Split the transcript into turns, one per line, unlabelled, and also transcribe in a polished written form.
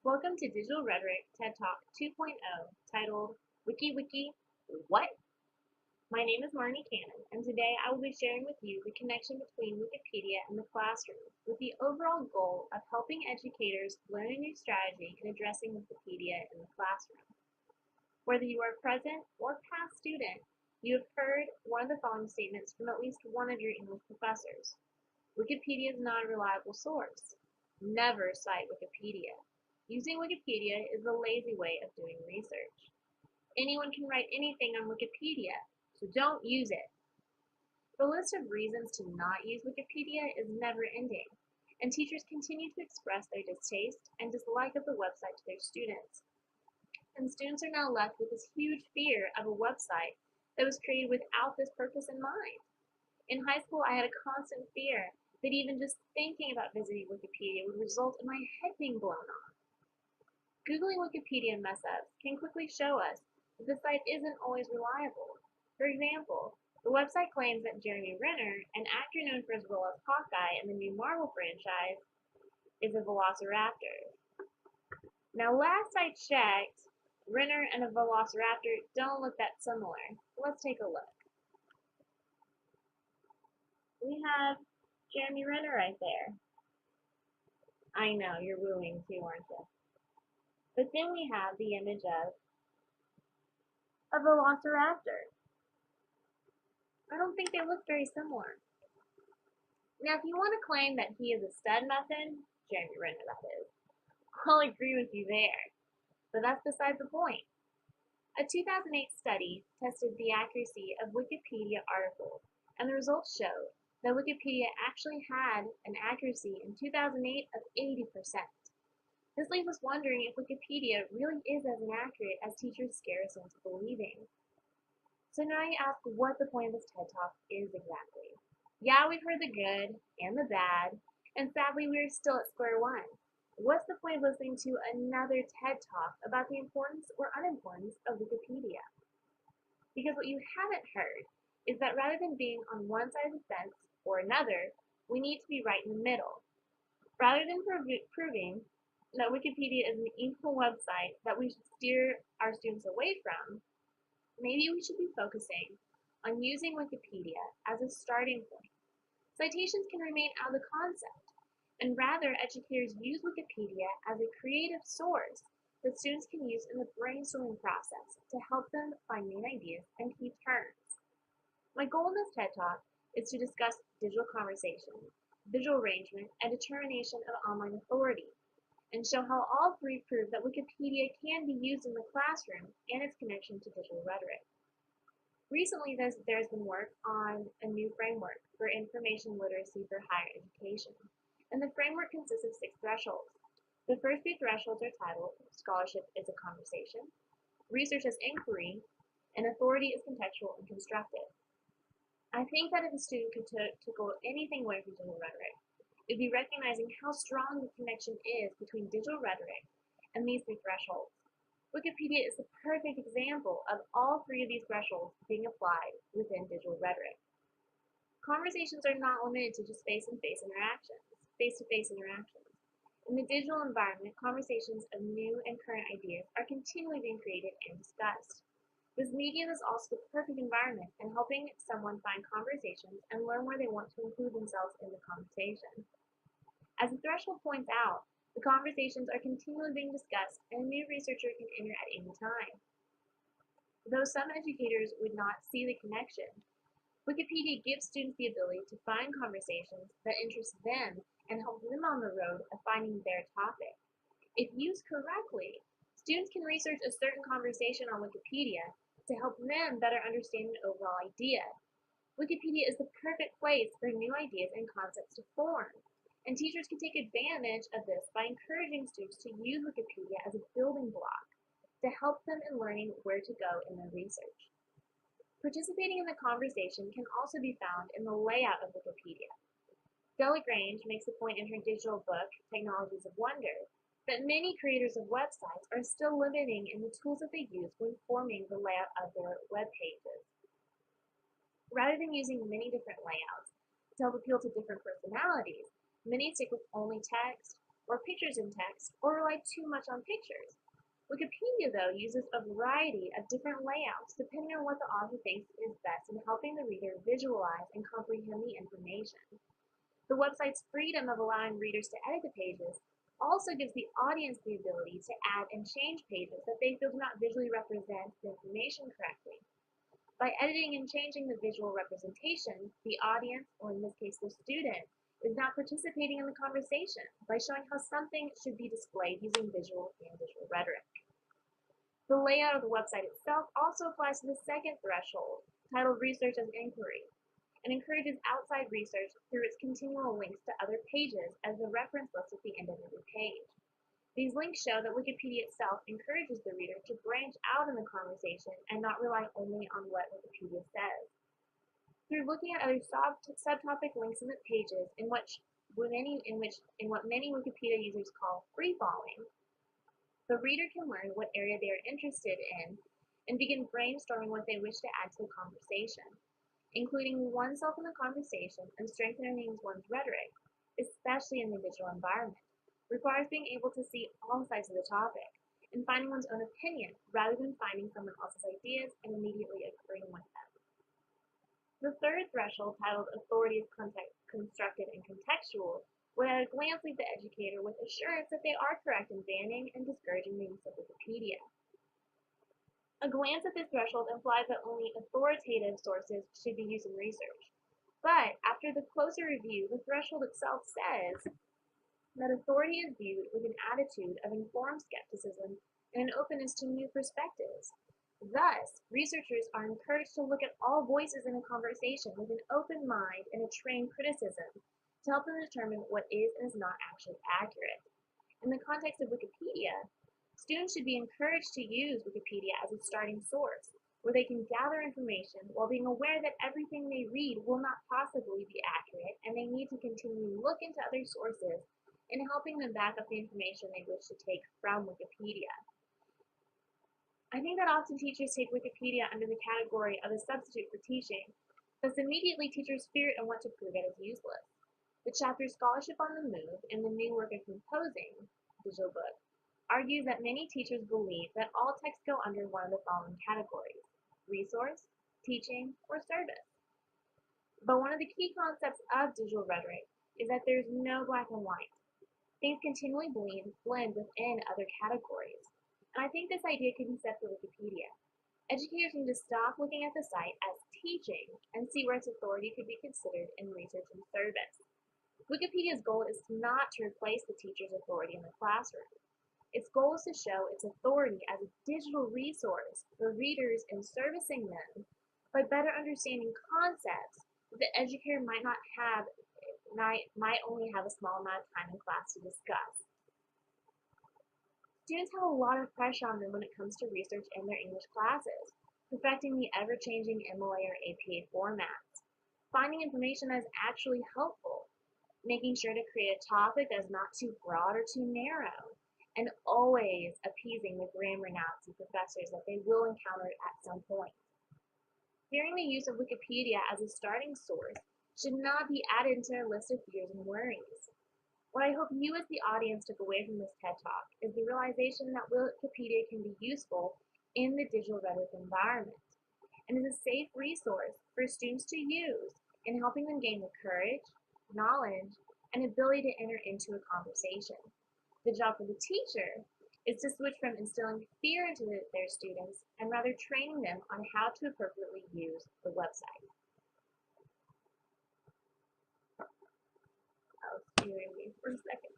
Welcome to Digital Rhetoric TED-Talk 2.0, titled Wiki What? My name is Becho-Cannon, and today I will be sharing with you the connection between Wikipedia and the classroom, with the overall goal of helping educators learn a new strategy in addressing Wikipedia in the classroom. Whether you are a present or past student, you have heard one of the following statements from at least one of your English professors. Wikipedia is not a reliable source. Never cite Wikipedia. Using Wikipedia is the lazy way of doing research. Anyone can write anything on Wikipedia, so don't use it. The list of reasons to not use Wikipedia is never ending, and teachers continue to express their distaste and dislike of the website to their students. And students are now left with this huge fear of a website that was created without this purpose in mind. In high school, I had a constant fear that even just thinking about visiting Wikipedia would result in my head being blown off. Googling Wikipedia mess-ups can quickly show us that the site isn't always reliable. For example, the website claims that Jeremy Renner, an actor known for his role as Hawkeye in the new Marvel franchise, is a velociraptor. Now, last I checked, Renner and a velociraptor don't look that similar. Let's take a look. We have Jeremy Renner right there. I know, you're wooing too, aren't you? But then we have the image of a velociraptor. I don't think they look very similar. Now, if you want to claim that he is a stud muffin, Jeremy Renner that is, I'll agree with you there. But that's beside the point. A 2008 study tested the accuracy of Wikipedia articles, and the results showed that Wikipedia actually had an accuracy in 2008 of 80%. This leaves us wondering if Wikipedia really is as inaccurate as teachers scare us into believing. So now you ask what the point of this TED Talk is exactly. Yeah, we've heard the good and the bad, and sadly we're still at square one. What's the point of listening to another TED Talk about the importance or unimportance of Wikipedia? Because what you haven't heard is that rather than being on one side of the fence or another, we need to be right in the middle. Rather than proving that Wikipedia is an evil website that we should steer our students away from, maybe we should be focusing on using Wikipedia as a starting point. Citations can remain out of the concept, and rather educators use Wikipedia as a creative source that students can use in the brainstorming process to help them find main ideas and key terms. My goal in this TED Talk is to discuss digital conversation, visual arrangement, and determination of online authority, and show how all three prove that Wikipedia can be used in the classroom and its connection to digital rhetoric. Recently, there's been work on a new framework for information literacy for higher education, and the framework consists of 6 thresholds. The first 3 thresholds are titled Scholarship is a Conversation, Research is Inquiry, and Authority is Contextual and Constructive. I think that if a student could take anything away from digital rhetoric, it'd be recognizing how strong the connection is between digital rhetoric and these 3 thresholds. Wikipedia is the perfect example of all 3 of these thresholds being applied within digital rhetoric. Conversations are not limited to just face-to-face interactions. In the digital environment, conversations of new and current ideas are continually being created and discussed. This medium is also the perfect environment in helping someone find conversations and learn where they want to include themselves in the conversation. As the threshold points out, the conversations are continually being discussed and a new researcher can enter at any time. Though some educators would not see the connection, Wikipedia gives students the ability to find conversations that interest them and help them on the road of finding their topic. If used correctly, students can research a certain conversation on Wikipedia to help them better understand an overall idea. Wikipedia is the perfect place for new ideas and concepts to form, and teachers can take advantage of this by encouraging students to use Wikipedia as a building block to help them in learning where to go in their research. Participating in the conversation can also be found in the layout of Wikipedia. Delagrange makes the point in her digital book, Technologies of Wonder, that many creators of websites are still limiting in the tools that they use when forming the layout of their web pages. Rather than using many different layouts to help appeal to different personalities, many stick with only text, or pictures in text, or rely too much on pictures. Wikipedia, though, uses a variety of different layouts depending on what the author thinks is best in helping the reader visualize and comprehend the information. The website's freedom of allowing readers to edit the pages also gives the audience the ability to add and change pages that they feel do not visually represent the information correctly. By editing and changing the visual representation, the audience, or in this case the student, is now participating in the conversation by showing how something should be displayed using visual and visual rhetoric. The layout of the website itself also applies to the second threshold, titled Research as Inquiry, and encourages outside research through its continual links to other pages as the reference list at the end of every page. These links show that Wikipedia itself encourages the reader to branch out in the conversation and not rely only on what Wikipedia says. Through looking at other subtopic links in the pages in what many Wikipedia users call free-falling, the reader can learn what area they are interested in and begin brainstorming what they wish to add to the conversation. Including oneself in the conversation and strengthening one's rhetoric, especially in the digital environment, requires being able to see all sides of the topic and finding one's own opinion rather than finding someone else's ideas and immediately agreeing with them. The third threshold, titled Authority is Constructed and Contextual, would at a glance leave the educator with assurance that they are correct in banning and discouraging the use of Wikipedia. A glance at this threshold implies that only authoritative sources should be used in research. But after the closer review, the threshold itself says that authority is viewed with an attitude of informed skepticism and an openness to new perspectives. Thus, researchers are encouraged to look at all voices in a conversation with an open mind and a trained criticism to help them determine what is and is not actually accurate. In the context of Wikipedia, students should be encouraged to use Wikipedia as a starting source, where they can gather information while being aware that everything they read will not possibly be accurate, and they need to continually look into other sources in helping them back up the information they wish to take from Wikipedia. I think that often teachers take Wikipedia under the category of a substitute for teaching, thus immediately teachers fear it and want to prove it as useless. The chapter Scholarship on the Move in the New Work of Composing digital book argues that many teachers believe that all texts go under one of the following categories: resource, teaching, or service. But one of the key concepts of digital rhetoric is that there is no black and white. Things continually blend within other categories. And I think this idea could be said for Wikipedia. Educators need to stop looking at the site as teaching and see where its authority could be considered in research and service. Wikipedia's goal is not to replace the teacher's authority in the classroom. Its goal is to show its authority as a digital resource for readers and servicing them by better understanding concepts that the educator might only have a small amount of time in class to discuss. Students have a lot of pressure on them when it comes to research in their English classes, perfecting the ever-changing MLA or APA formats, finding information that is actually helpful, making sure to create a topic that is not too broad or too narrow, and always appeasing the grammar Nazi professors that they will encounter at some point. Fearing the use of Wikipedia as a starting source should not be added to their list of fears and worries. What I hope you as the audience took away from this TED Talk is the realization that Wikipedia can be useful in the digital rhetoric environment and is a safe resource for students to use in helping them gain the courage, knowledge, and ability to enter into a conversation. The job for the teacher is to switch from instilling fear into their students and rather training them on how to appropriately use the website. I'll see you for a second.